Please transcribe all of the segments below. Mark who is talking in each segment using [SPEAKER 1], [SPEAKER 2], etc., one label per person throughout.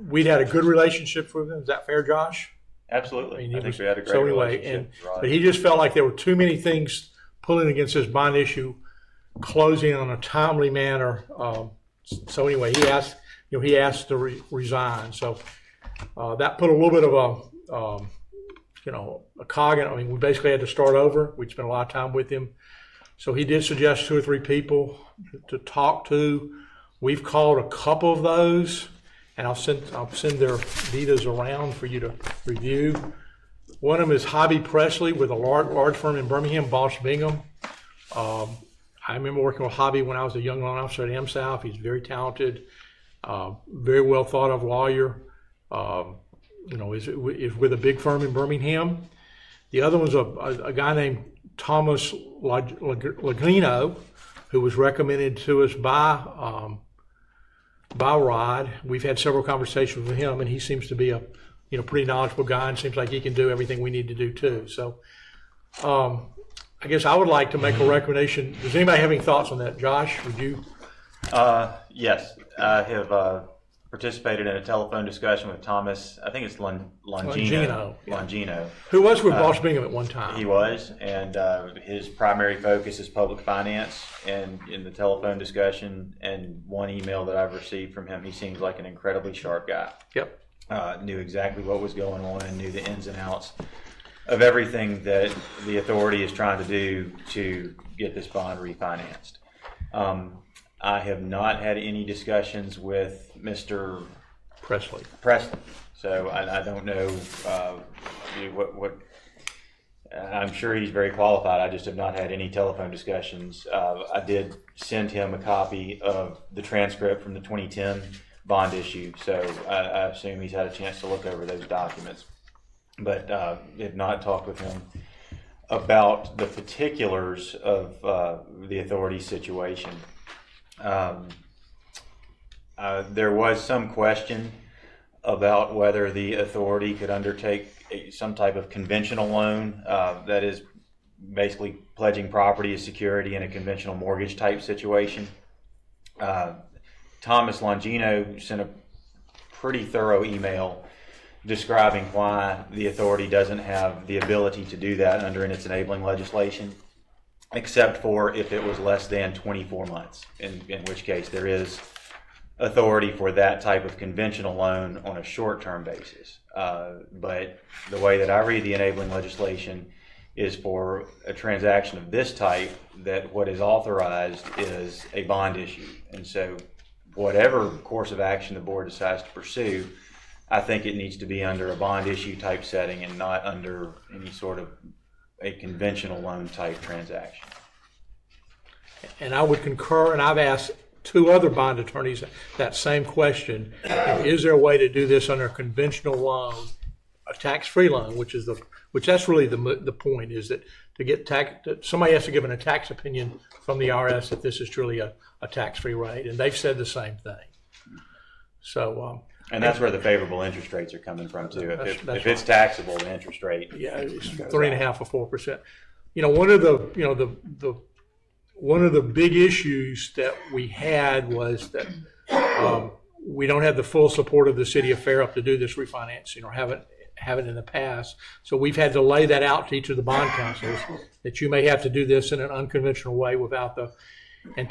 [SPEAKER 1] We'd had a good relationship with him. Is that fair, Josh?
[SPEAKER 2] Absolutely.
[SPEAKER 1] I mean,
[SPEAKER 2] I think we had a great relationship.
[SPEAKER 1] but he just felt like there were too many things pulling against this bond issue, closing on a timely manner. So anyway, he asked to resign. So that put a little bit of a cog in. I mean, we basically had to start over. We'd spent a lot of time with him. So he did suggest 2 or 3 people to talk to. We've called a couple of those, and I'll send their details around for you to review. One of them is Hobby Presley with a large firm in Birmingham, Bosch Bingham. I remember working with Hobby when I was a young loan officer at AmSouth. He's very talented, very well thought of lawyer. Is with a big firm in Birmingham. The other one's a guy named Thomas Laglino, who was recommended to us by Rod. We've had several conversations with him, and he seems to be a pretty knowledgeable guy, and seems like he can do everything we need to do too. So I guess I would like to make a recommendation. Does anybody have any thoughts on that? Josh, would you?
[SPEAKER 2] Yes, I have participated in a telephone discussion with Thomas. I think it's Longino. Longino.
[SPEAKER 1] Who was with Bosch Bingham at one time.
[SPEAKER 2] He was, and his primary focus is public finance. And in the telephone discussion and one email that I've received from him, he seems like an incredibly sharp guy.
[SPEAKER 1] Yep.
[SPEAKER 2] Knew exactly what was going on and knew the ins and outs of everything that the authority is trying to do to get this bond refinanced. I have not had any discussions with Mr.
[SPEAKER 1] Presley.
[SPEAKER 2] So I don't know what. I'm sure he's very qualified. I just have not had any telephone discussions. I did send him a copy of the transcript from the 2010 bond issue, so I assume he's had a chance to look over those documents. But have not talked with him about the particulars of the authority situation. There was some question about whether the authority could undertake some type of conventional loan, that is basically pledging property as security in a conventional mortgage type situation. Thomas Longino sent a pretty thorough email describing why the authority doesn't have the ability to do that under its enabling legislation, except for if it was less than 24 months, in which case there is authority for that type of conventional loan on a short-term basis. But the way that I read the enabling legislation is for a transaction of this type, that what is authorized is a bond issue. And so whatever course of action the board decides to pursue, I think it needs to be under a bond issue type setting and not under any sort of a conventional loan type transaction.
[SPEAKER 1] And I would concur, and I've asked 2 other bond attorneys that same question. Is there a way to do this under a conventional loan, a tax-free loan, which that's really the point, is that to get somebody has to give a tax opinion from the IRS if this is truly a tax-free rate, and they've said the same thing. So
[SPEAKER 2] and that's where the favorable interest rates are coming from too. If it's taxable, the interest rate,
[SPEAKER 1] it's 3.5 or 4%. One of the big issues that we had was that we don't have the full support of the city of Fairhope to do this refinancing, or haven't in the past. So we've had to lay that out to each of the bond councils that you may have to do this in an unconventional way without the. And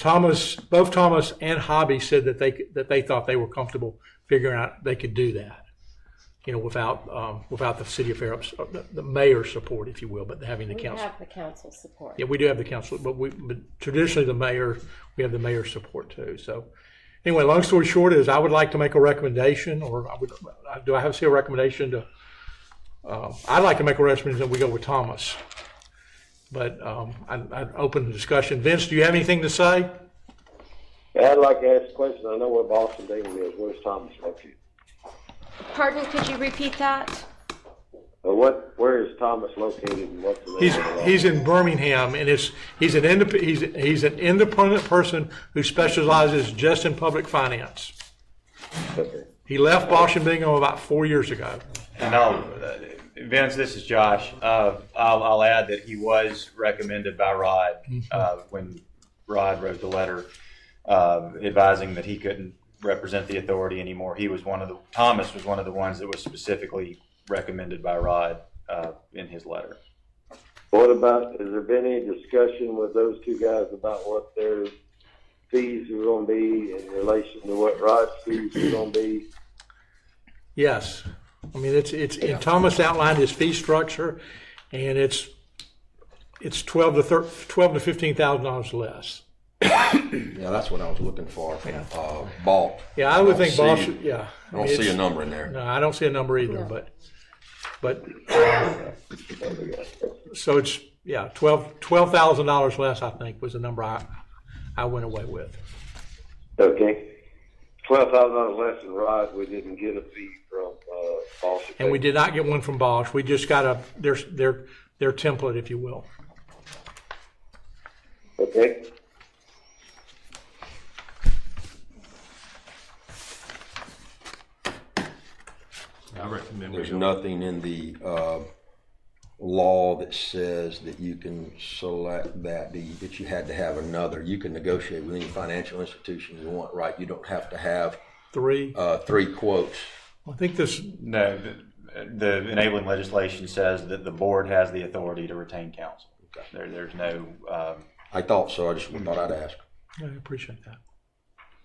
[SPEAKER 1] both Thomas and Hobby said that they thought they were comfortable figuring out they could do that, without the city of Fairhope's, the mayor's support, if you will, but having the council.
[SPEAKER 3] We have the council support.
[SPEAKER 1] Yeah, we do have the council, but traditionally we have the mayor's support too. So anyway, long story short is I would like to make a recommendation, do I have to say a recommendation to? I'd like to make a recommendation that we go with Thomas, but I'd open the discussion. Vince, do you have anything to say?
[SPEAKER 4] Yeah, I'd like to ask a question. I know where Boston Bingham is. Where's Thomas located?
[SPEAKER 3] Pardon, could you repeat that?
[SPEAKER 4] Where is Thomas located, and what's the name of the
[SPEAKER 1] He's in Birmingham, and he's an independent person who specializes just in public finance.
[SPEAKER 4] Okay.
[SPEAKER 1] He left Bosch Bingham about 4 years ago.
[SPEAKER 2] And Vince, this is Josh. I'll add that he was recommended by Rod when Rod wrote the letter advising that he couldn't represent the authority anymore. Thomas was one of the ones that was specifically recommended by Rod in his letter.
[SPEAKER 4] What about, has there been any discussion with those two guys about what their fees are gonna be in relation to what Rod's fees are gonna be?
[SPEAKER 1] Yes. I mean, and Thomas outlined his fee structure, and it's $12,000 to $15,000 less.
[SPEAKER 5] Yeah, that's what I was looking for. Balt.
[SPEAKER 1] Yeah, I would think
[SPEAKER 5] see-
[SPEAKER 1] Bosch, yeah.
[SPEAKER 5] I don't see a number in there.
[SPEAKER 1] No, I don't see a number either,
[SPEAKER 3] No.
[SPEAKER 1] but, so it's, yeah, $12,000 less, I think, was the number I went away with.
[SPEAKER 4] Okay. $12,000 less than Rod, we didn't get a fee from, Boston.
[SPEAKER 1] And we did not get one from Bosch. We just got their template, if you will.
[SPEAKER 4] Okay.
[SPEAKER 6] I recommend we
[SPEAKER 5] There's
[SPEAKER 6] go.
[SPEAKER 5] nothing in the law that says that you can select that you had to have another. You can negotiate with any financial institution you want, right? You don't have to have
[SPEAKER 1] 3.
[SPEAKER 5] 3 quotes.
[SPEAKER 1] I think this,
[SPEAKER 2] No, the enabling legislation says that the board has the authority to retain counsel. There's no,
[SPEAKER 5] I thought so. I just thought I'd ask.
[SPEAKER 1] I appreciate that.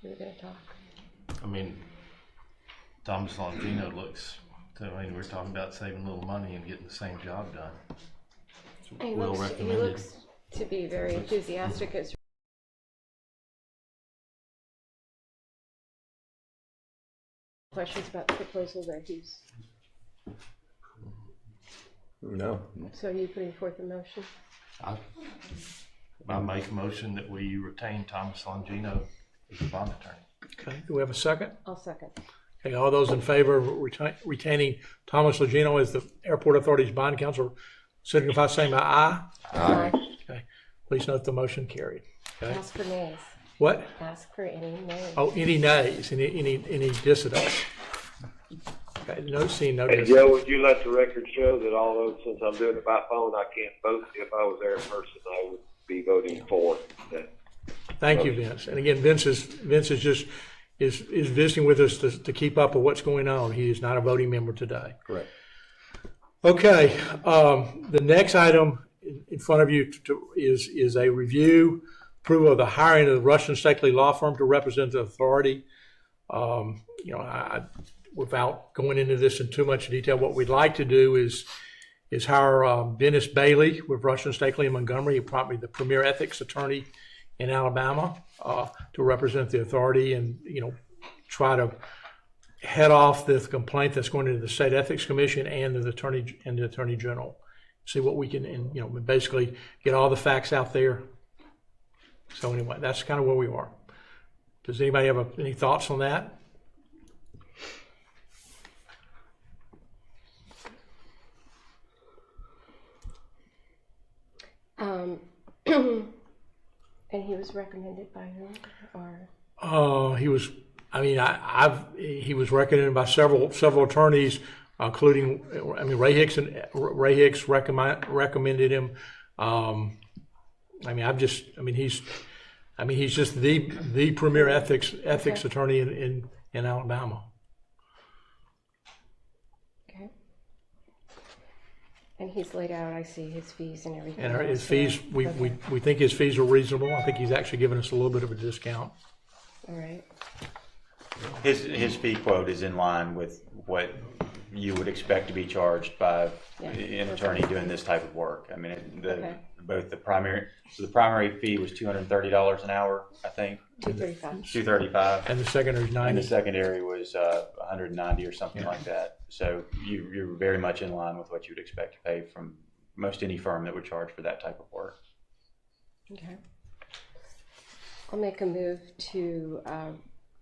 [SPEAKER 3] We're gonna talk.
[SPEAKER 6] I mean, Thomas Longino looks, we're talking about saving a little money and getting the same job done. It's
[SPEAKER 3] He
[SPEAKER 6] well
[SPEAKER 3] looks
[SPEAKER 6] recommended.
[SPEAKER 3] to be very enthusiastic. As questions about the proposal that he's,
[SPEAKER 5] No.
[SPEAKER 3] so are you putting forth a motion?
[SPEAKER 6] I make a motion that we retain Thomas Longino as the bond attorney.
[SPEAKER 1] Okay, do we have a second?
[SPEAKER 3] I'll second.
[SPEAKER 1] Okay, all those in favor of retaining Thomas Logino as the Airport Authority's bond counsel, signify by saying by aye.
[SPEAKER 3] Aye.
[SPEAKER 1] Okay, please note the motion carried. Okay,
[SPEAKER 3] Ask for nays.
[SPEAKER 1] what?
[SPEAKER 3] Ask for any nays.
[SPEAKER 1] Oh, any nays, any dissidents? Okay, no, seeing no
[SPEAKER 4] Hey,
[SPEAKER 1] dissidents.
[SPEAKER 4] Joe, would you let the record show that although since I'm doing it by phone, I can't vote, if I was there in person, I would be voting for that.
[SPEAKER 1] Thank you, Vince. And again, Vince is just, is visiting with us to keep up with what's going on. He is not a voting member today.
[SPEAKER 5] Correct.
[SPEAKER 1] Okay, the next item in front of you is a review, approval of the hiring of the Rushton Stakely Law Firm to represent the authority. Without going into this in too much detail, what we'd like to do is hire Dennis Bailey with Rushton Stakely in Montgomery, probably the premier ethics attorney in Alabama, to represent the authority and, try to head off the complaint that's going into the State Ethics Commission and the Attorney General. See what we can, and basically get all the facts out there. So anyway, that's kind of where we are. Does anybody have any thoughts on that?
[SPEAKER 3] And he was recommended by whom, or?
[SPEAKER 1] He was. He was recommended by several attorneys, including. Ray Hicks recommended him. He's just the premier ethics attorney in Alabama.
[SPEAKER 3] Okay. And he's laid out, I see, his fees and everything.
[SPEAKER 1] And his
[SPEAKER 3] else
[SPEAKER 1] fees,
[SPEAKER 3] there.
[SPEAKER 1] we
[SPEAKER 3] Okay.
[SPEAKER 1] think his fees are reasonable. I think he's actually given us a little bit of a discount.
[SPEAKER 3] All right.
[SPEAKER 2] his fee quote is in line with what you would expect to be charged by
[SPEAKER 3] Yeah.
[SPEAKER 2] an attorney doing this type of work. I mean,
[SPEAKER 3] Okay.
[SPEAKER 2] the primary fee was $230 an hour, I think,
[SPEAKER 3] 235.
[SPEAKER 2] $235.
[SPEAKER 1] And the secondary's
[SPEAKER 2] And the
[SPEAKER 1] 90.
[SPEAKER 2] secondary was 190 or something like that. So you're very much in line with what you would expect to pay from most any firm that would charge for that type of work.
[SPEAKER 3] Okay. I'll make a move to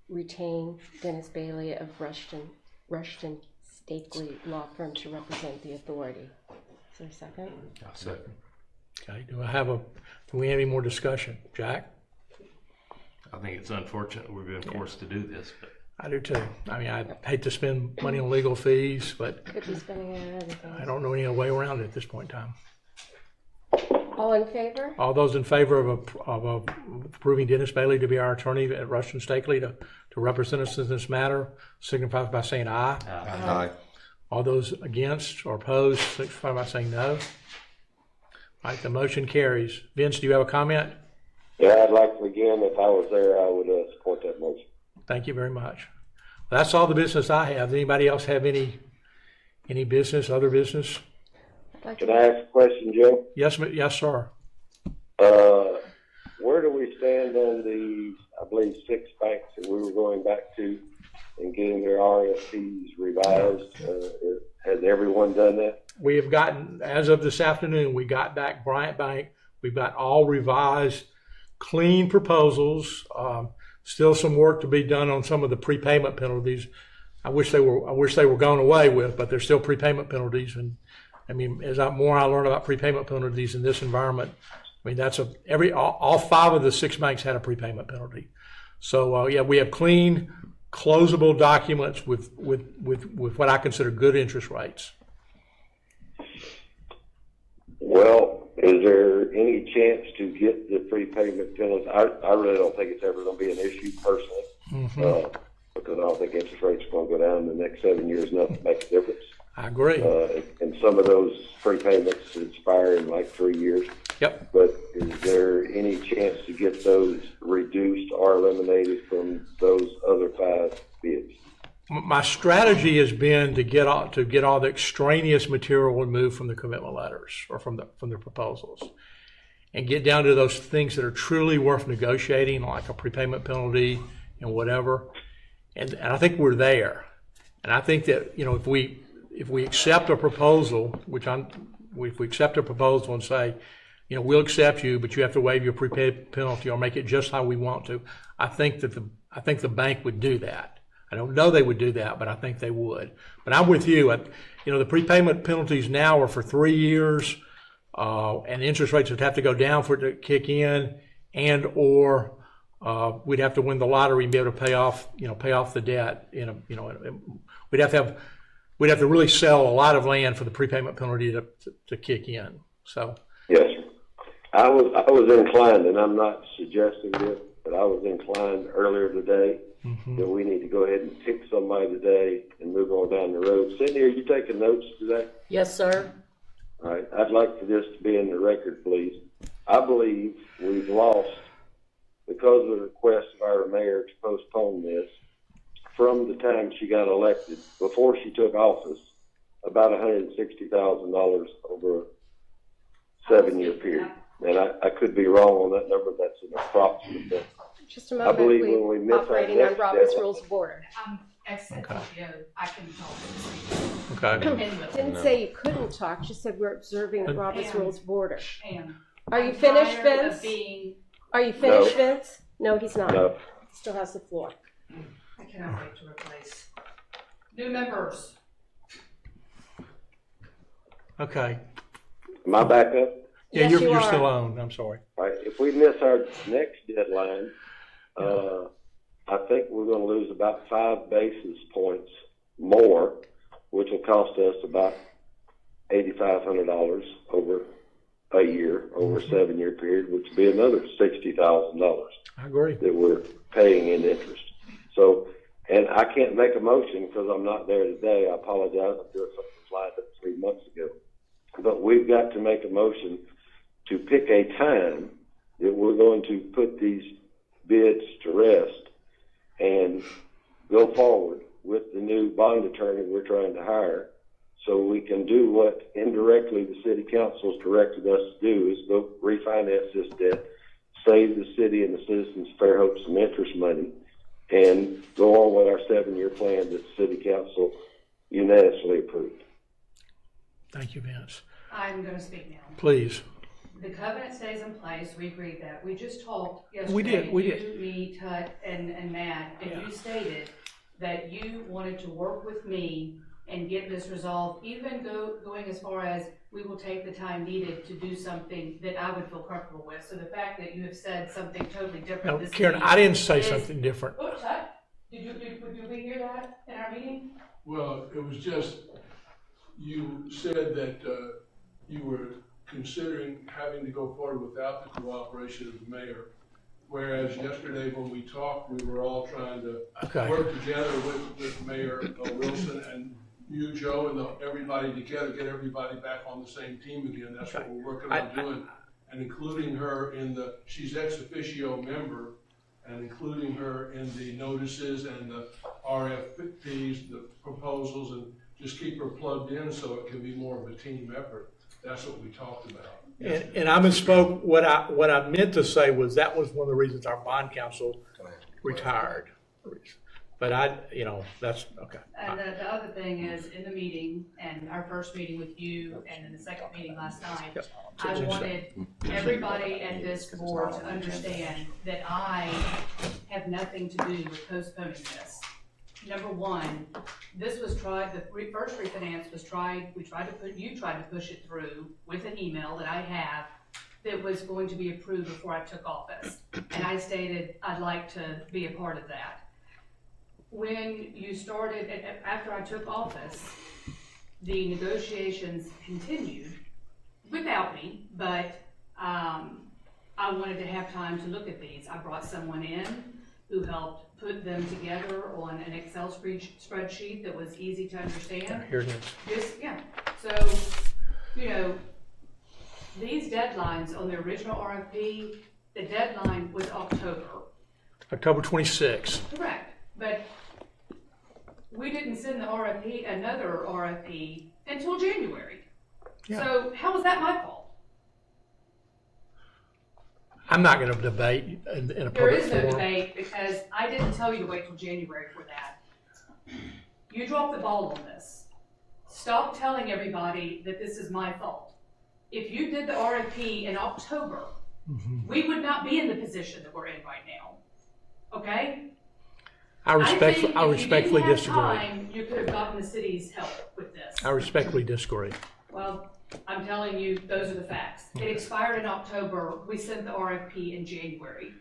[SPEAKER 3] retain Dennis Bailey of Rushton Stakely Law Firm to represent the authority. Is there a second?
[SPEAKER 6] Second.
[SPEAKER 1] Okay, do we have any more discussion? Jack?
[SPEAKER 6] I think it's unfortunate we've been forced to do this, but
[SPEAKER 1] I do too. I hate to spend money on legal fees, but
[SPEAKER 3] Could be spending it on other things.
[SPEAKER 1] I don't know any other way around it at this point in time.
[SPEAKER 3] All in favor?
[SPEAKER 1] All those in favor of approving Dennis Bailey to be our attorney at Rushton Stakely to to represent us in this matter signify by saying aye.
[SPEAKER 5] Aye.
[SPEAKER 1] All those against or opposed signify by saying no. All right, the motion carries. Vince, do you have a comment?
[SPEAKER 4] Yeah, I'd like to, again, if I was there, I would support that motion.
[SPEAKER 1] Thank you very much. Well, that's all the business I have. Does anybody else have any business, other business?
[SPEAKER 3] I'd like
[SPEAKER 4] Can
[SPEAKER 3] to-
[SPEAKER 4] I ask a question, Joe?
[SPEAKER 1] Yes, yes, sir.
[SPEAKER 4] Where do we stand on the, I believe, 6 banks that we were going back to and getting their RFPs revised? Has everyone done that?
[SPEAKER 1] We have gotten, as of this afternoon, we got back Bryant Bank. We've got all revised, clean proposals. Still some work to be done on some of the prepayment penalties. I wish they were gone away with, but there's still prepayment penalties. And I mean, more I learn about prepayment penalties in this environment, I mean, all 5 of the 6 banks had a prepayment penalty. So yeah, we have clean, closable documents with what I consider good interest rates.
[SPEAKER 4] Well, is there any chance to get the prepayment penalties? I really don't think it's ever going to be an issue personally, because I don't think interest rates are going to go down in the next 7 years enough to make a difference.
[SPEAKER 1] I agree.
[SPEAKER 4] And some of those prepayments expire in like 3 years.
[SPEAKER 1] Yep.
[SPEAKER 4] But is there any chance to get those reduced or eliminated from those other 5 bids?
[SPEAKER 1] My strategy has been to get all the extraneous material removed from the commitment letters or from the proposals, and get down to those things that are truly worth negotiating, like a prepayment penalty and whatever. And I think we're there. And I think that, you know, if we accept a proposal, if we accept a proposal and say, you know, we'll accept you, but you have to waive your prepayment penalty or make it just how we want to, I think the bank would do that. I don't know they would do that, but I think they would. But I'm with you. You know, the prepayment penalties now are for 3 years, and interest rates would have to go down for it to kick in, or we'd have to win the lottery and be able to pay off the debt. We'd have to really sell a lot of land for the prepayment penalty to kick in. So
[SPEAKER 4] Yes, sir. I was inclined, and I'm not suggesting this, but I was inclined earlier today that we need to go ahead and pick somebody today and move on down the road. Cindy, are you taking notes today?
[SPEAKER 7] Yes, sir.
[SPEAKER 4] All right. I'd like for this to be in the record, please. I believe we've lost, because of the request of our mayor to postpone this, from the time she got elected, before she took office, about $160,000 over a 7-year period. And I could be wrong on that number. That's an approximate. But
[SPEAKER 3] Just a moment,
[SPEAKER 4] believe when we miss our
[SPEAKER 3] operating on
[SPEAKER 4] next
[SPEAKER 3] Robert's
[SPEAKER 4] deadline-
[SPEAKER 3] Rules of Order.
[SPEAKER 8] I can talk.
[SPEAKER 1] okay.
[SPEAKER 3] Didn't say you couldn't talk, just said we're observing the Robert's Rules of Order.
[SPEAKER 8] And
[SPEAKER 3] Are you
[SPEAKER 8] I'm
[SPEAKER 3] finished,
[SPEAKER 8] tired of
[SPEAKER 3] Vince?
[SPEAKER 8] being,
[SPEAKER 3] Are you finished,
[SPEAKER 4] No.
[SPEAKER 3] Vince? No, he's not.
[SPEAKER 4] No.
[SPEAKER 3] Still has the floor.
[SPEAKER 8] I cannot wait to replace new members.
[SPEAKER 1] Okay.
[SPEAKER 4] Am I back up?
[SPEAKER 1] Yeah,
[SPEAKER 3] Yes,
[SPEAKER 1] you're
[SPEAKER 3] you are.
[SPEAKER 1] still on. I'm sorry.
[SPEAKER 4] All right. If we miss our next deadline, I think we're going to lose about 5 basis points more, which will cost us about $8,500 over a year, over a 7-year period, which would be another $60,000
[SPEAKER 1] I agree.
[SPEAKER 4] that we're paying in interest. So, and I can't make a motion because I'm not there today. I apologize. I'm doing something lined up 3 months ago. But we've got to make a motion to pick a time that we're going to put these bids to rest and go forward with the new bond attorney we're trying to hire, so we can do what indirectly the city council has directed us to do, is go refinance this debt, save the city and the citizens fair hope some interest money, and go on with our 7-year plan that the city council unanimously approved.
[SPEAKER 1] Thank you, Vince.
[SPEAKER 8] I'm gonna speak now.
[SPEAKER 1] Please.
[SPEAKER 8] The covenant stays in place, we agreed that. We just talked yesterday.
[SPEAKER 1] We did.
[SPEAKER 8] You, me, Tut, and Matt, and you stated that you wanted to work with me and get this resolved, even going as far as we will take the time needed to do something that I would feel comfortable with. So the fact that you have said something totally different
[SPEAKER 1] Now,
[SPEAKER 8] this
[SPEAKER 1] Karen,
[SPEAKER 8] meeting
[SPEAKER 1] I didn't say
[SPEAKER 8] is-
[SPEAKER 1] something different.
[SPEAKER 8] Oh, Tut, did we hear that in our meeting?
[SPEAKER 9] Well, it was just, you said that you were considering having to go forward without the cooperation of the mayor. whereas yesterday when we talked, we were all trying to
[SPEAKER 1] Okay.
[SPEAKER 9] work together with Mayor Wilson and you, Joe, and everybody together, get everybody back on the same team again. That's what we're working on doing. And including her she's ex officio member, and including her in the notices and the RFPs, the proposals, and just keep her plugged in so it can be more of a team effort. That's what we talked about.
[SPEAKER 1] And I misspoke. What I meant to say was that was one of the reasons our bond counsel retired. But that's okay.
[SPEAKER 8] And the other thing is, in the meeting, and our first meeting with you, and then the second meeting last night,
[SPEAKER 1] Yep.
[SPEAKER 8] I wanted everybody at this board to understand that I have nothing to do with postponing this. Number one, this was tried, the first refinance was tried, you tried to push it through with an email that I have that was going to be approved before I took office. And I stated I'd like to be a part of that. When you started, after I took office, the negotiations continued without me, but I wanted to have time to look at these. I brought someone in who helped put them together on an Excel spreadsheet that was easy to understand.
[SPEAKER 1] Here it is.
[SPEAKER 8] So, these deadlines on the original RFP, the deadline was October.
[SPEAKER 1] October 26th.
[SPEAKER 8] Correct, but we didn't send another RFP until January.
[SPEAKER 1] Yeah.
[SPEAKER 8] So how was that my fault?
[SPEAKER 1] I'm not going to debate in a
[SPEAKER 8] There
[SPEAKER 1] public
[SPEAKER 8] is no
[SPEAKER 1] forum.
[SPEAKER 8] debate because I didn't tell you to wait till January for that. You dropped the ball on this. Stop telling everybody that this is my fault. If you did the RFP in October, we would not be in the position that we're in right now. Okay?
[SPEAKER 1] I respectfully
[SPEAKER 8] If you didn't have
[SPEAKER 1] disagree.
[SPEAKER 8] time, you could have gotten the city's help with this.
[SPEAKER 1] I respectfully disagree.
[SPEAKER 8] Well, I'm telling you, those are the facts. It expired in October. We sent the RFP in January.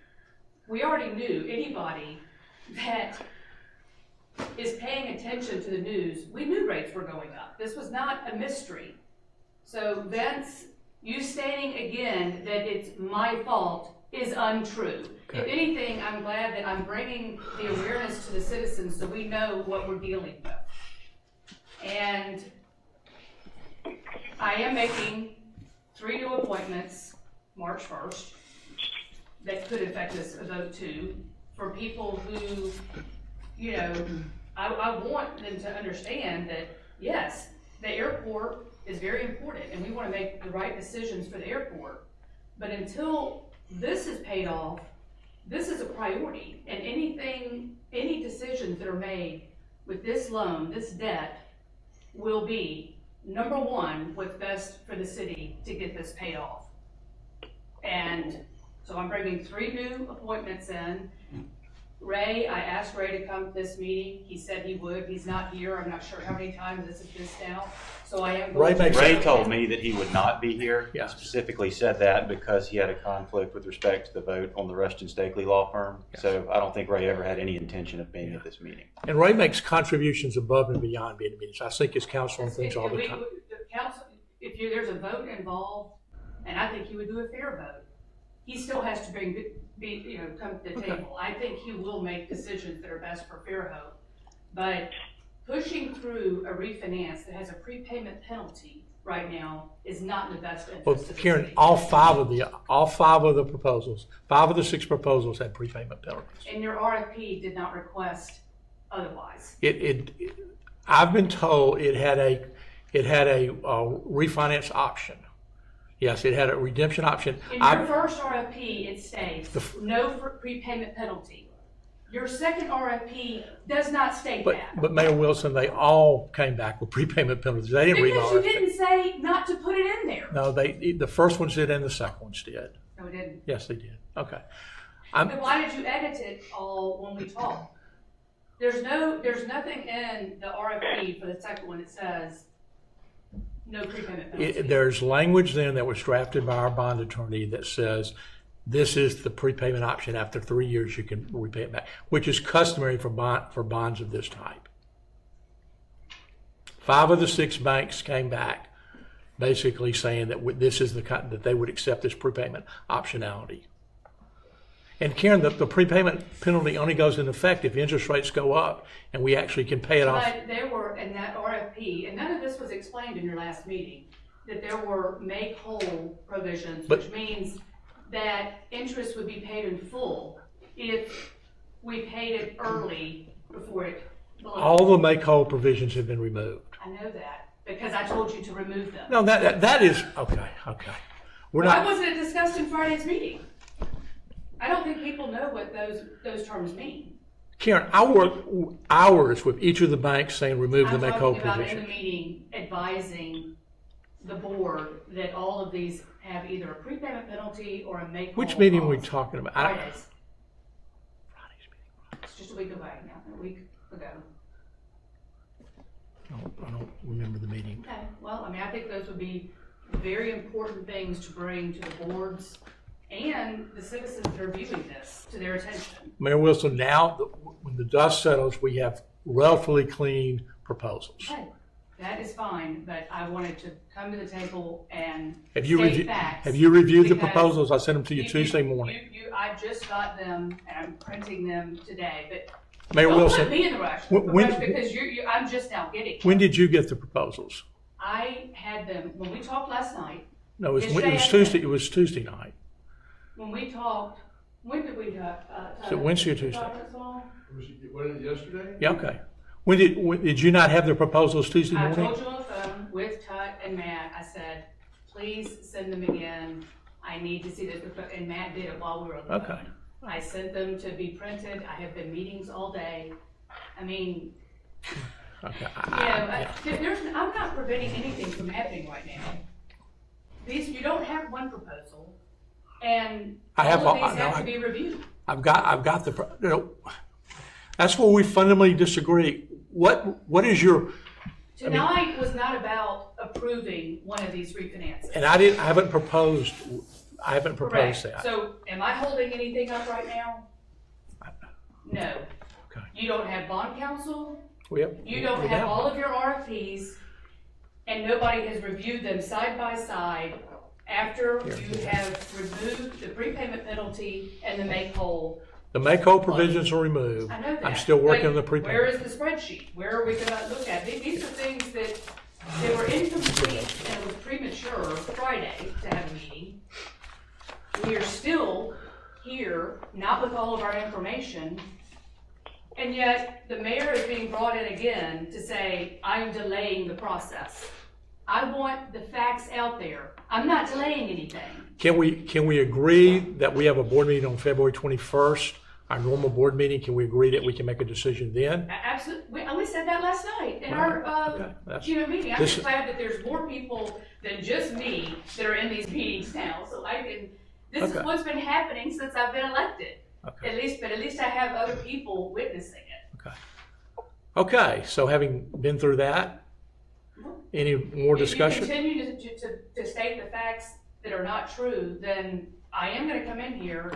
[SPEAKER 8] We already knew anybody that is paying attention to the news, we knew rates were going up. This was not a mystery. So Vince, you stating again that it's my fault is untrue. If anything, I'm glad that I'm bringing the awareness to the citizens so we know what we're dealing with. And I am making 3 new appointments March 1st that could affect this vote too, for people who, I want them to understand that, yes, the airport is very important and we want to make the right decisions for the airport. But until this is paid off, this is a priority, and any decisions that are made with this loan, this debt, will be, number one, what's best for the city to get this paid off. And so I'm bringing 3 new appointments in. Ray, I asked Ray to come to this meeting. He said he would. He's not here. I'm not sure how many times this has been now. So I am going to.
[SPEAKER 2] Ray told me that he would not be here.
[SPEAKER 1] Yeah.
[SPEAKER 2] Specifically said that because he had a conflict with respect to the vote on the Rushton Stakely law firm. So I don't think Ray ever had any intention of being at this meeting.
[SPEAKER 1] And Ray makes contributions above and beyond being in meetings. I think his counsel on things all the time.
[SPEAKER 8] Council, there's a vote involved, and I think he would do a fair vote. He still has to come to the table. I think he will make decisions that are best for Fairhope. But pushing through a refinance that has a prepayment penalty right now is not in the best interest
[SPEAKER 1] Well,
[SPEAKER 8] of the
[SPEAKER 1] Karen,
[SPEAKER 8] city.
[SPEAKER 1] all five of the proposals, 5 of the 6 proposals had prepayment penalties.
[SPEAKER 8] And your RFP did not request otherwise.
[SPEAKER 1] I've been told it had a refinance option. Yes, it had a redemption option.
[SPEAKER 8] In your first RFP, it states no prepayment penalty. Your second RFP does not state that.
[SPEAKER 1] But Mayor Wilson, they all came back with prepayment penalties. They didn't read my
[SPEAKER 8] Because you
[SPEAKER 1] RFP.
[SPEAKER 8] didn't say not to put it in there.
[SPEAKER 1] No, the first ones did and the second ones did.
[SPEAKER 8] No, it didn't.
[SPEAKER 1] Yes, they did. Okay.
[SPEAKER 8] Then why did you edit it all when we talked? There's nothing in the RFP for the second one that says no prepayment penalty.
[SPEAKER 1] There's language then that was drafted by our bond attorney that says this is the prepayment option. After 3 years, you can repay it back, which is customary for bonds of this type. 5 of the 6 banks came back basically saying that this is that they would accept this prepayment optionality. And Karen, the prepayment penalty only goes into effect if interest rates go up and we actually can pay it off.
[SPEAKER 8] But there were, in that RFP, and none of this was explained in your last meeting, that there were make whole provisions,
[SPEAKER 1] But-
[SPEAKER 8] which means that interest would be paid in full if we paid it early before it.
[SPEAKER 1] All the make whole provisions have been removed.
[SPEAKER 8] I know that, because I told you to remove them.
[SPEAKER 1] No, that is, okay. We're
[SPEAKER 8] Why
[SPEAKER 1] not,
[SPEAKER 8] wasn't it discussed in Friday's meeting? I don't think people know what those terms mean.
[SPEAKER 1] Karen, I worked hours with each of the banks saying remove the
[SPEAKER 8] I'm
[SPEAKER 1] make whole
[SPEAKER 8] talking about in the
[SPEAKER 1] provision.
[SPEAKER 8] meeting advising the board that all of these have either a prepayment penalty or a make whole.
[SPEAKER 1] Which meeting are we
[SPEAKER 8] clause.
[SPEAKER 1] talking about?
[SPEAKER 8] Fridays. It's just a week away now, a week ago.
[SPEAKER 1] I don't remember the meeting.
[SPEAKER 8] Okay, well, I mean, I think those would be very important things to bring to the boards and the citizens that are viewing this to their attention.
[SPEAKER 1] Mayor Wilson, now, when the dust settles, we have relatively clean proposals.
[SPEAKER 8] Okay, that is fine, but I wanted to come to the table and
[SPEAKER 1] Have you
[SPEAKER 8] state
[SPEAKER 1] reviewed,
[SPEAKER 8] facts.
[SPEAKER 1] have you reviewed the
[SPEAKER 8] because
[SPEAKER 1] proposals? I sent them to you Tuesday morning.
[SPEAKER 8] I just got them and I'm printing them today, but
[SPEAKER 1] Mayor
[SPEAKER 8] don't
[SPEAKER 1] Wilson,
[SPEAKER 8] put me in the rush,
[SPEAKER 1] when-
[SPEAKER 8] because I'm just now getting them.
[SPEAKER 1] when did you get the proposals?
[SPEAKER 8] I had them, when we talked last night,
[SPEAKER 1] No, it
[SPEAKER 8] Yesterday
[SPEAKER 1] was
[SPEAKER 8] afternoon.
[SPEAKER 1] Tuesday, it was Tuesday night.
[SPEAKER 8] when we talked, when did we talk?
[SPEAKER 1] Is it Wednesday or Tuesday?
[SPEAKER 9] Wasn't it yesterday?
[SPEAKER 1] Yeah, okay. When did you not have the proposals Tuesday
[SPEAKER 8] I
[SPEAKER 1] morning?
[SPEAKER 8] told you on the phone with Tut and Matt, I said, please send them again. I need to see this, and Matt did it while we were on the
[SPEAKER 1] Okay.
[SPEAKER 8] phone. I sent them to be printed. I have been meetings all day. I mean,
[SPEAKER 1] Okay.
[SPEAKER 8] I'm not preventing anything from happening right now. You don't have one proposal, and
[SPEAKER 1] I have
[SPEAKER 8] all of
[SPEAKER 1] all-
[SPEAKER 8] these
[SPEAKER 1] no,
[SPEAKER 8] have to
[SPEAKER 1] I-
[SPEAKER 8] be reviewed.
[SPEAKER 1] I've got that's where we fundamentally disagree. What is your,
[SPEAKER 8] Tonight was not about approving one of these refinances.
[SPEAKER 1] and I haven't proposed
[SPEAKER 8] Correct.
[SPEAKER 1] that.
[SPEAKER 8] So am I holding anything up right now? No.
[SPEAKER 1] Okay.
[SPEAKER 8] You don't have bond counsel,
[SPEAKER 1] Yep.
[SPEAKER 8] you don't
[SPEAKER 1] We
[SPEAKER 8] have all of your RFPs, and nobody has reviewed them side by side after you have removed the prepayment penalty and the make whole.
[SPEAKER 1] The make whole provisions are removed.
[SPEAKER 8] I know that.
[SPEAKER 1] I'm still working
[SPEAKER 8] but
[SPEAKER 1] on the
[SPEAKER 8] Where
[SPEAKER 1] prepayment.
[SPEAKER 8] is the spreadsheet? Where are we gonna look at? These are things that, they were incomplete and it was premature Friday to have a meeting. We are still here, not with all of our information, and yet the mayor is being brought in again to say, I'm delaying the process. I want the facts out there. I'm not delaying anything.
[SPEAKER 1] Can we agree that we have a board meeting on February 21st, our normal board meeting? Can we agree that we can make a decision then?
[SPEAKER 8] Absolutely, we said that last night in
[SPEAKER 1] Okay,
[SPEAKER 8] our,
[SPEAKER 1] that's-
[SPEAKER 8] meeting. I'm
[SPEAKER 1] this-
[SPEAKER 8] just glad that there's more people than just me that are in these meetings now, so this is
[SPEAKER 1] Okay.
[SPEAKER 8] what's been happening since I've been elected.
[SPEAKER 1] Okay.
[SPEAKER 8] At least I have other people witnessing it.
[SPEAKER 1] Okay, so having been through that, any more discussion?
[SPEAKER 8] If you continue to state the facts that are not true, then I am gonna come in here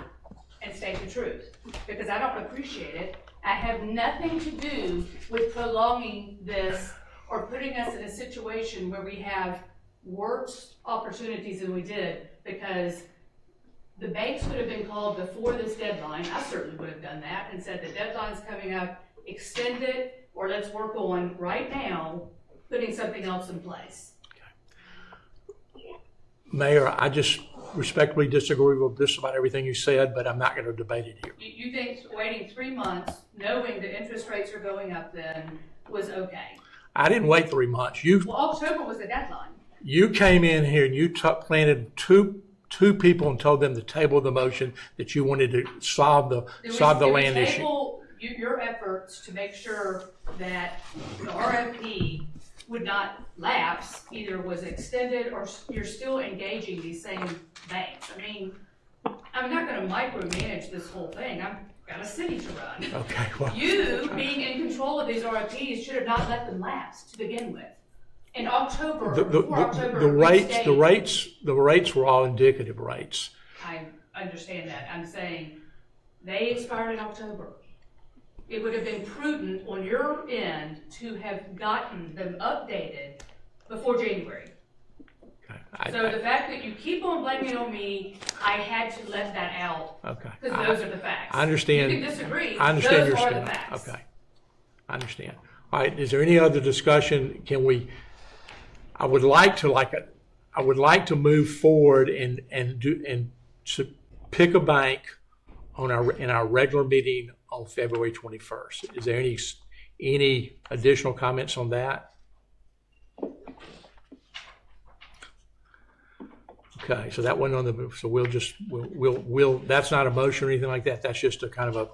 [SPEAKER 8] and state the truth, because I don't appreciate it. I have nothing to do with prolonging this or putting us in a situation where we have worse opportunities than we did, because the banks would have been called before this deadline. I certainly would have done that and said the deadline's coming up, extend it, or let's work on right now putting something else in place.
[SPEAKER 1] Mayor, I just respectfully disagree with just about everything you said, but I'm not going to debate it here.
[SPEAKER 8] You think waiting 3 months, knowing the interest rates are going up then, was okay?
[SPEAKER 1] I didn't wait 3 months.
[SPEAKER 8] Well, October was the deadline.
[SPEAKER 1] You came in here and you planted two people and told them to table the motion that you wanted to solve the land issue.
[SPEAKER 8] Table your efforts to make sure that the RFP would not lapse, either was extended or you're still engaging these same banks. I mean, I'm not gonna micromanage this whole thing. I've got a city to run.
[SPEAKER 1] Okay, well,
[SPEAKER 8] You, being in control of these RFPs, should have not let them lapse to begin with. In October, before October,
[SPEAKER 1] the
[SPEAKER 8] we
[SPEAKER 1] rates were all indicative rates.
[SPEAKER 8] I understand that. I'm saying they expired in October. It would have been prudent on your end to have gotten them updated before January.
[SPEAKER 1] Okay.
[SPEAKER 8] So the fact that you keep on blaming it on me, I had to let that out,
[SPEAKER 1] Okay.
[SPEAKER 8] because those are the facts.
[SPEAKER 1] I understand.
[SPEAKER 8] You can disagree,
[SPEAKER 1] I understand
[SPEAKER 8] those
[SPEAKER 1] your
[SPEAKER 8] are the
[SPEAKER 1] stand.
[SPEAKER 8] facts.
[SPEAKER 1] Okay. I understand. All right, is there any other discussion? I would like to move forward and pick a bank in our regular meeting on February 21st. Is there any additional comments on that? Okay, so that wasn't on the, so we'll, that's not a motion or anything like that. That's just a kind of a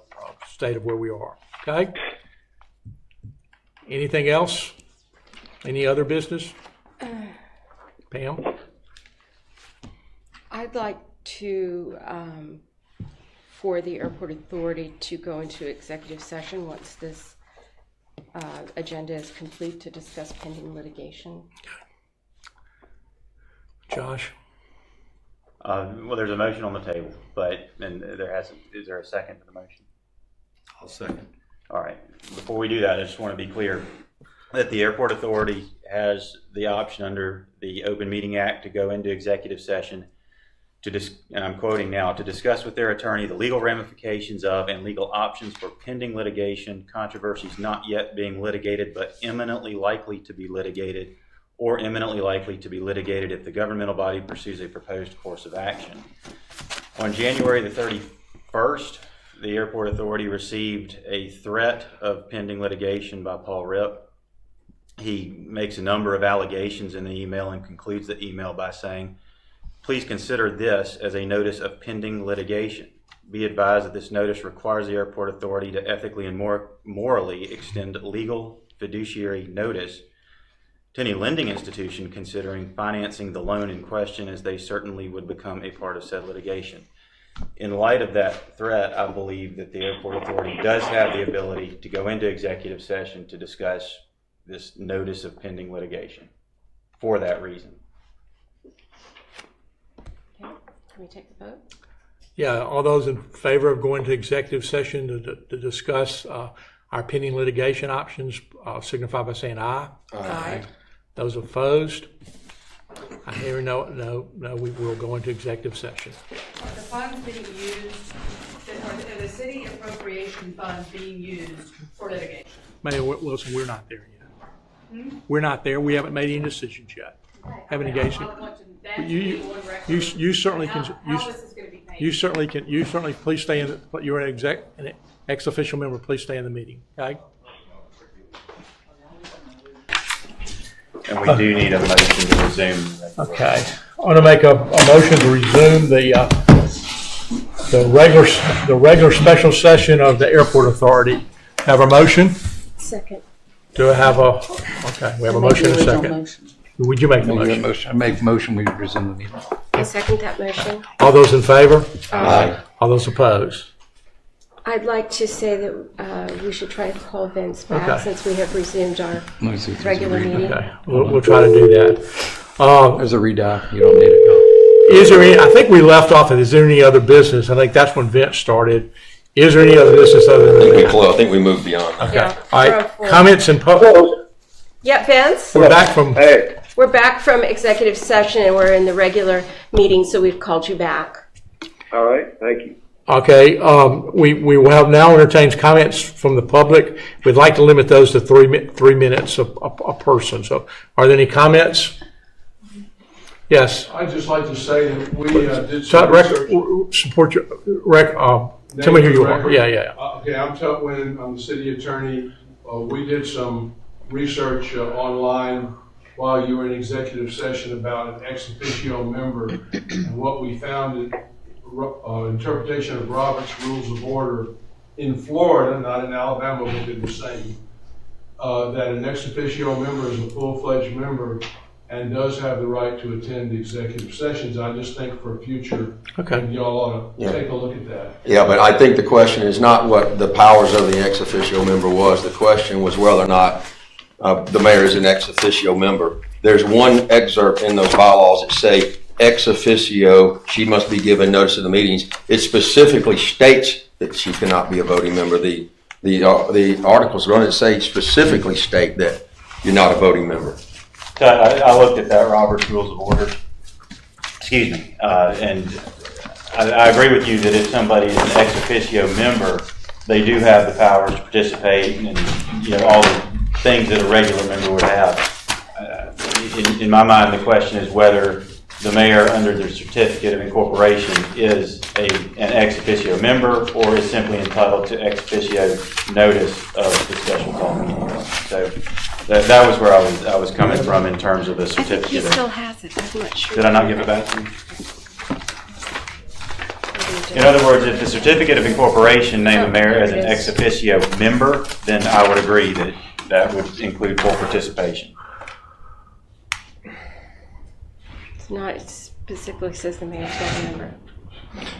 [SPEAKER 1] state of where we are. Okay? Anything else? Any other business? Pam?
[SPEAKER 3] I'd like to, for the airport authority to go into executive session once this agenda is complete to discuss pending litigation.
[SPEAKER 1] Josh?
[SPEAKER 2] Well, there's a motion on the table, is there a second to the motion?
[SPEAKER 6] I'll second.
[SPEAKER 2] All right. Before we do that, I just want to be clear that the airport authority has the option under the Open Meeting Act to go into executive session and I'm quoting now, to discuss with their attorney the legal ramifications of and legal options for pending litigation, controversies not yet being litigated but imminently likely to be litigated, or imminently likely to be litigated if the governmental body pursues a proposed course of action. On January the 31st, the airport authority received a threat of pending litigation by Paul Ripp. He makes a number of allegations in the email and concludes the email by saying, "Please consider this as a notice of pending litigation. Be advised that this notice requires the airport authority to ethically and morally extend legal fiduciary notice to any lending institution considering financing the loan in question, as they certainly would become a part of said litigation." In light of that threat, I believe that the airport authority does have the ability to go into executive session to discuss this notice of pending litigation for that reason.
[SPEAKER 3] Okay, can we take the vote?
[SPEAKER 1] Yeah, all those in favor of going to executive session to discuss our pending litigation options signify by saying aye.
[SPEAKER 3] Aye.
[SPEAKER 1] Those opposed? I hear no, we will go into executive session.
[SPEAKER 8] Are the funds being used, are the city appropriation funds being used for litigation?
[SPEAKER 1] Mayor Wilson, we're not there yet. We're not there. We haven't made any decisions yet. Haven't engaged.
[SPEAKER 8] I want that to
[SPEAKER 1] You-
[SPEAKER 8] be on record.
[SPEAKER 1] You certainly can.
[SPEAKER 8] How this is going to be paid.
[SPEAKER 1] You certainly please stay in. You're an ex official member. Please stay in the meeting. Okay.
[SPEAKER 2] And we do need a motion to resume.
[SPEAKER 1] Okay. I want to make a motion to resume the regular special session of the airport authority. Have a motion?
[SPEAKER 3] Second.
[SPEAKER 1] Do I have a? Okay. We have a motion and a second. Would you make the motion?
[SPEAKER 7] I make motion, we resume the meeting.
[SPEAKER 3] I second that motion.
[SPEAKER 1] All those in favor? Aye. All those opposed?
[SPEAKER 3] I'd like to say that we should try to call Vince back
[SPEAKER 1] Okay.
[SPEAKER 3] since we have resumed our
[SPEAKER 7] Let me see if there's a
[SPEAKER 3] regular
[SPEAKER 7] readout.
[SPEAKER 3] meeting.
[SPEAKER 1] Okay. We'll try to do that.
[SPEAKER 7] There's a readout, you don't need it.
[SPEAKER 1] Is there any, I think we left off at, is there any other business? I think that's when Vince started. Is there any other business other than that?
[SPEAKER 5] I think we moved beyond that.
[SPEAKER 1] Okay.
[SPEAKER 3] Yeah,
[SPEAKER 1] All
[SPEAKER 3] we're
[SPEAKER 1] right.
[SPEAKER 3] up for-
[SPEAKER 1] Comments and
[SPEAKER 3] Yeah, Vince?
[SPEAKER 1] we're back from,
[SPEAKER 4] Hey,
[SPEAKER 3] We're back from executive session and we're in the regular meeting, so we've called you back.
[SPEAKER 4] all right, thank you.
[SPEAKER 1] okay. We will have now entertains comments from the public. We'd like to limit those to 3 minutes a person. So are there any comments? Yes.
[SPEAKER 9] I'd just like to say that we did
[SPEAKER 1] So,
[SPEAKER 9] some research.
[SPEAKER 1] support your, tell me who you are. Yeah.
[SPEAKER 9] Okay, I'm Tutwin, I'm the city attorney. We did some research online while you were in executive session about an ex officio member. And what we found, interpretation of Robert's Rules of Order in Florida, not in Alabama, but did the same, that an ex officio member is a full-fledged member and does have the right to attend executive sessions. I just think for future,
[SPEAKER 1] Okay.
[SPEAKER 9] y'all ought to
[SPEAKER 5] Yeah.
[SPEAKER 9] take a look at that.
[SPEAKER 5] Yeah, but I think the question is not what the powers of the ex officio member was. The question was whether or not the mayor is an ex officio member. There's one excerpt in those bylaws that say ex officio, she must be given notice of the meetings. It specifically states that she cannot be a voting member. The articles run it say specifically state that you're not a voting member.
[SPEAKER 2] I looked at that Robert's Rules of Order, excuse me, and I agree with you that if somebody is an ex officio member, they do have the powers to participate and, all the things that a regular member would have. In my mind, the question is whether the mayor, under their certificate of incorporation, is an ex officio member or is simply entitled to ex officio notice of the special call meeting. So that was where I was coming from in terms of the
[SPEAKER 3] I think he
[SPEAKER 2] certificate.
[SPEAKER 3] still has it, I'm not sure.
[SPEAKER 2] Did I not give it back to you? In other words, if the certificate of incorporation named the mayor as an ex officio member, then I would agree that that would include full participation.
[SPEAKER 3] It's not, it specifically says the mayor's got a member.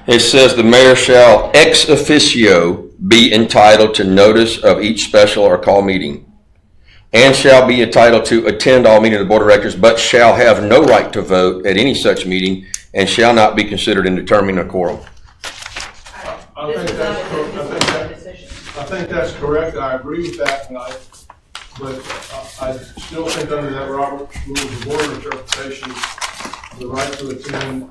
[SPEAKER 5] It says the mayor shall ex officio be entitled to notice of each special or call meeting, and shall be entitled to attend all meetings of the board of directors, but shall have no right to vote at any such meeting, and shall not be considered in determining a quorum.
[SPEAKER 9] I
[SPEAKER 8] This
[SPEAKER 9] think
[SPEAKER 8] is
[SPEAKER 9] that's,
[SPEAKER 8] not a decision.
[SPEAKER 9] I think that's correct, I agree with that, but I still think under that Robert Rules of Order interpretation, the right to attend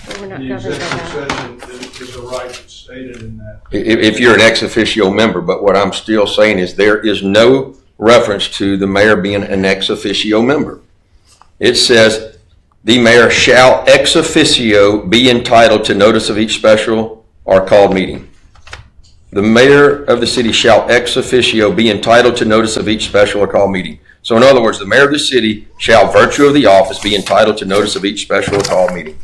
[SPEAKER 3] But we're not
[SPEAKER 9] the
[SPEAKER 3] governed by
[SPEAKER 9] executive
[SPEAKER 3] that.
[SPEAKER 9] session is a right stated in that.
[SPEAKER 5] If you're an ex officio member, but what I'm still saying is there is no reference to the mayor being an ex officio member. It says the mayor shall ex officio be entitled to notice of each special or called meeting. The mayor of the city shall ex officio be entitled to notice of each special or called meeting. So in other words, the mayor of the city shall, virtue of the office, be entitled to notice of each special or called meeting.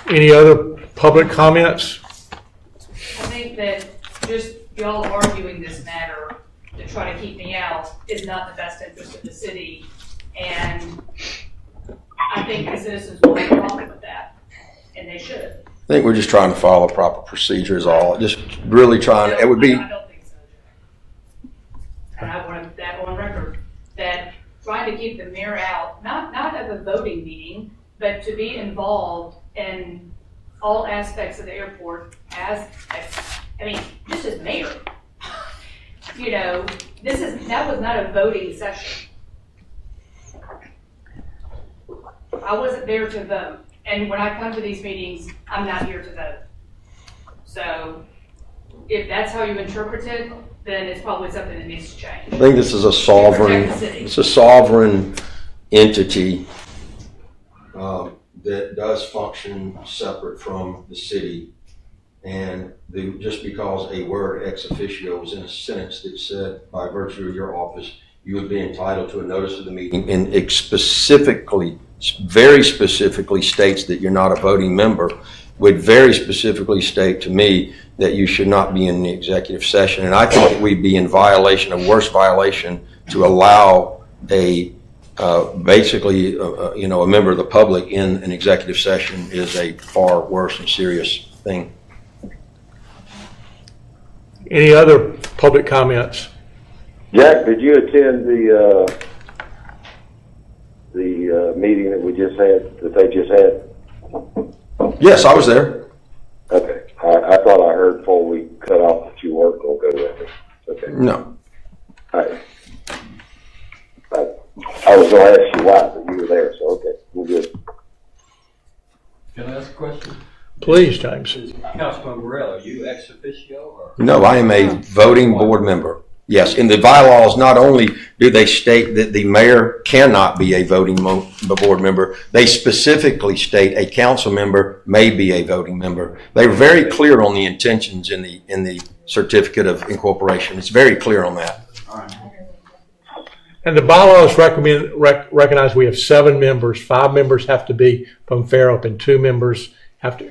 [SPEAKER 1] Any other public comments?
[SPEAKER 8] I think that just y'all arguing this matter to try to keep me out is not the best interest of the city. And I think the citizens will have a problem with that, and they should.
[SPEAKER 5] I think we're just trying to follow proper procedure is all. Just really trying, it would be,
[SPEAKER 8] I don't think so. And I want that on record, that trying to keep the mayor out, not of a voting meeting, but to be involved in all aspects of the airport just as mayor. That was not a voting session. I wasn't there to vote. And when I come to these meetings, I'm not here to vote. So if that's how you interpret it, then it's probably something that needs to change.
[SPEAKER 5] I think this is a sovereign,
[SPEAKER 8] Protect the city.
[SPEAKER 5] it's a sovereign entity that does function separate from the city. And just because a word ex officio was in a sentence that said, by virtue of your office, you would be entitled to a notice of the meeting, and it specifically, very specifically states that you're not a voting member, would very specifically state to me that you should not be in the executive session. And I think that we'd be in violation, a worse violation, to allow a basically, a member of the public in an executive session is a far worse and serious thing.
[SPEAKER 1] Any other public comments?
[SPEAKER 4] Jack, did you attend the meeting that they just had?
[SPEAKER 5] Yes, I was there.
[SPEAKER 4] Okay, I thought I heard before we cut off that you weren't going to go there. Okay,
[SPEAKER 5] No.
[SPEAKER 4] I was going to ask you why, but you were there, so okay, we're good.
[SPEAKER 10] Can I ask a question?
[SPEAKER 1] Please, James.
[SPEAKER 10] Councilman Morell, are you ex officio or?
[SPEAKER 5] No, I am a voting board member. Yes, in the bylaws, not only do they state that the mayor cannot be a voting board member, they specifically state a council member may be a voting member. They're very clear on the intentions in the certificate of incorporation. It's very clear on that.
[SPEAKER 1] And the bylaws recognize we have 7 members. 5 members have to be from Fairhope, and 2 members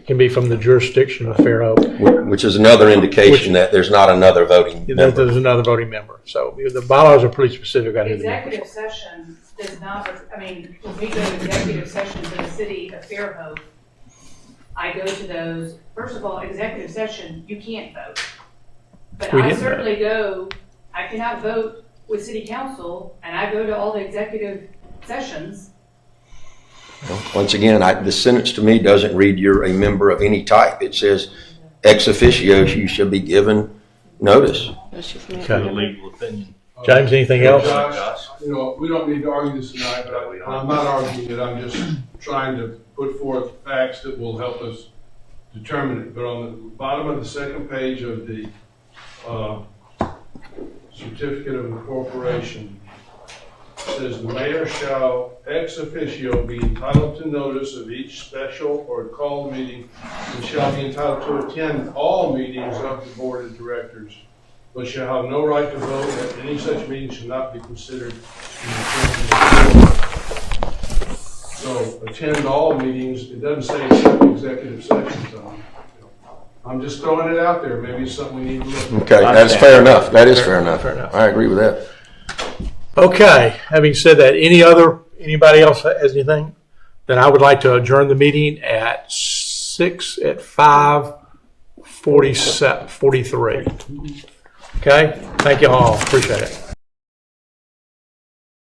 [SPEAKER 1] can be from the jurisdiction of Fairhope.
[SPEAKER 5] Which is another indication that there's not another voting member.
[SPEAKER 1] There's another voting member. So the bylaws are pretty specific on who the members
[SPEAKER 8] Executive session does not, when we go to executive sessions in the city of Fairhope, I go to those. First of all, executive session, you can't vote. But
[SPEAKER 1] We
[SPEAKER 8] I
[SPEAKER 1] didn't
[SPEAKER 8] certainly I cannot vote with city council, and I go to all the executive sessions.
[SPEAKER 5] Once again, the sentence to me doesn't read you're a member of any type. It says ex officio, you should be given notice.
[SPEAKER 3] Let's just make
[SPEAKER 1] Okay.
[SPEAKER 3] it.
[SPEAKER 6] Legal opinion.
[SPEAKER 1] James, anything else?
[SPEAKER 9] Josh, you know, we don't need to argue this tonight, but I'm not arguing it, I'm just trying to put forth facts that will help us determine it. But on the bottom of the second page of the certificate of incorporation, it says the mayor shall ex officio be entitled to notice of each special or called meeting and shall be entitled to attend all meetings of the board of directors, but shall have no right to vote, and any such meeting shall not be considered in the board. So attend all meetings, it doesn't say except executive sessions. I'm just throwing it out there, maybe it's something we need to look at.
[SPEAKER 5] Okay, that's fair enough. That is fair enough.
[SPEAKER 1] Fair enough.
[SPEAKER 5] I agree with that.
[SPEAKER 1] Okay, having said that, anybody else has anything? Then I would like to adjourn the meeting at 5:43. Okay, thank you all, appreciate it.